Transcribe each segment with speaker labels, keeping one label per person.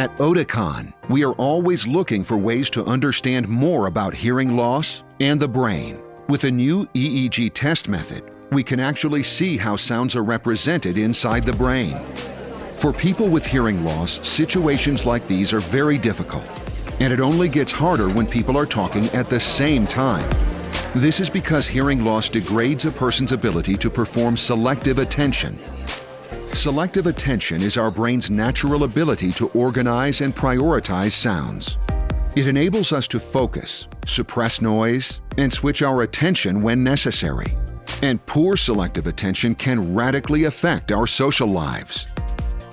Speaker 1: At Oticon, we are always looking for ways to understand more about hearing loss and the brain. With a new EEG test method, we can actually see how sounds are represented inside the brain. For people with hearing loss, situations like these are very difficult, and it only gets harder when people are talking at the same time. This is because hearing loss degrades a person's ability to perform selective attention. Selective attention is our brain's natural ability to organize and prioritize sounds. It enables us to focus, suppress noise, and switch our attention when necessary. And poor selective attention can radically affect our social lives.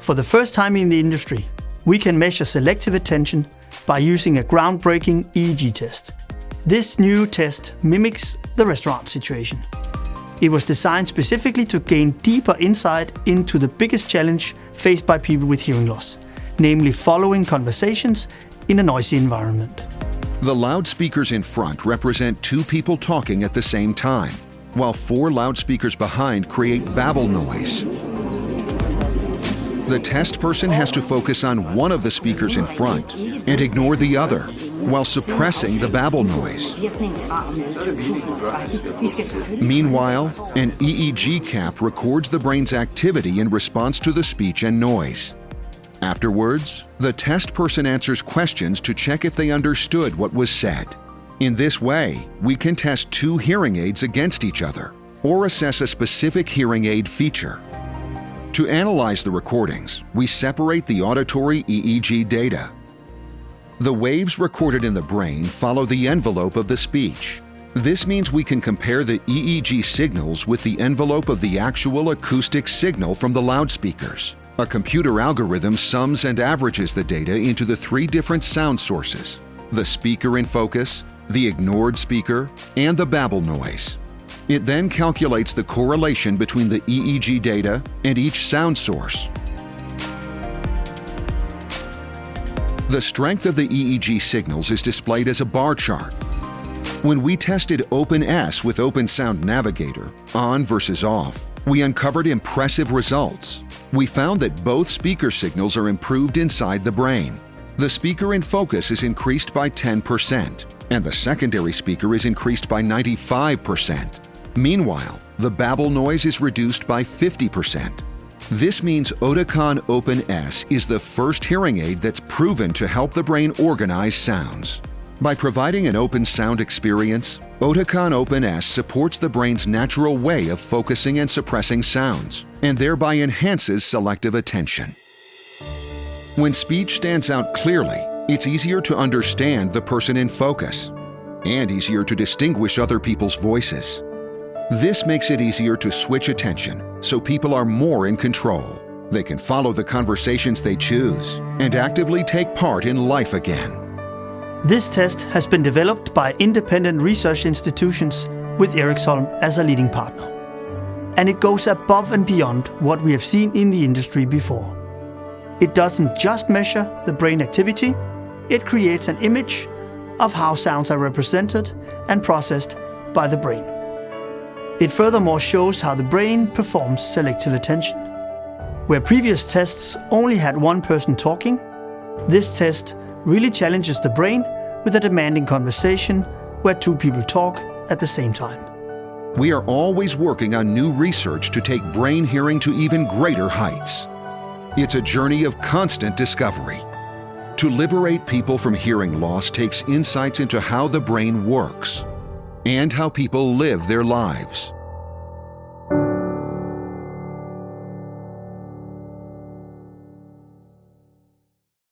Speaker 2: For the first time in the industry, we can measure selective attention by using a groundbreaking EEG test. This new test mimics the restaurant situation. It was designed specifically to gain deeper insight into the biggest challenge faced by people with hearing loss, namely following conversations in a noisy environment.
Speaker 1: The loudspeakers in front represent two people talking at the same time, while four loudspeakers behind create babble noise. The test person has to focus on one of the speakers in front and ignore the other, while suppressing the babble noise. Meanwhile, an EEG cap records the brain's activity in response to the speech and noise. Afterwards, the test person answers questions to check if they understood what was said. In this way, we can test two hearing aids against each other or assess a specific hearing aid feature. To analyze the recordings, we separate the auditory EEG data. The waves recorded in the brain follow the envelope of the speech. This means we can compare the EEG signals with the envelope of the actual acoustic signal from the loudspeakers. A computer algorithm sums and averages the data into the three different sound sources: the speaker in focus, the ignored speaker, and the babble noise. It then calculates the correlation between the EEG data and each sound source. The strength of the EEG signals is displayed as a bar chart. When we tested Opn S with Open Sound Navigator, on versus off, we uncovered impressive results. We found that both speaker signals are improved inside the brain. The speaker in focus is increased by 10%, and the secondary speaker is increased by 95%. Meanwhile, the babble noise is reduced by 50%. This means Oticon Opn S is the first hearing aid that's proven to help the brain organize sounds. By providing an open sound experience, Oticon Opn S supports the brain's natural way of focusing and suppressing sounds, and thereby enhances selective attention. When speech stands out clearly, it's easier to understand the person in focus, and easier to distinguish other people's voices. This makes it easier to switch attention, so people are more in control. They can follow the conversations they choose and actively take part in life again.
Speaker 2: This test has been developed by independent research institutions with Ericsson as a leading partner. And it goes above and beyond what we have seen in the industry before. It doesn't just measure the brain activity, it creates an image of how sounds are represented and processed by the brain. It furthermore shows how the brain performs selective attention. Where previous tests only had one person talking, this test really challenges the brain with a demanding conversation where two people talk at the same time.
Speaker 1: We are always working on new research to take brain hearing to even greater heights. It's a journey of constant discovery. To liberate people from hearing loss takes insights into how the brain works and how people live their lives.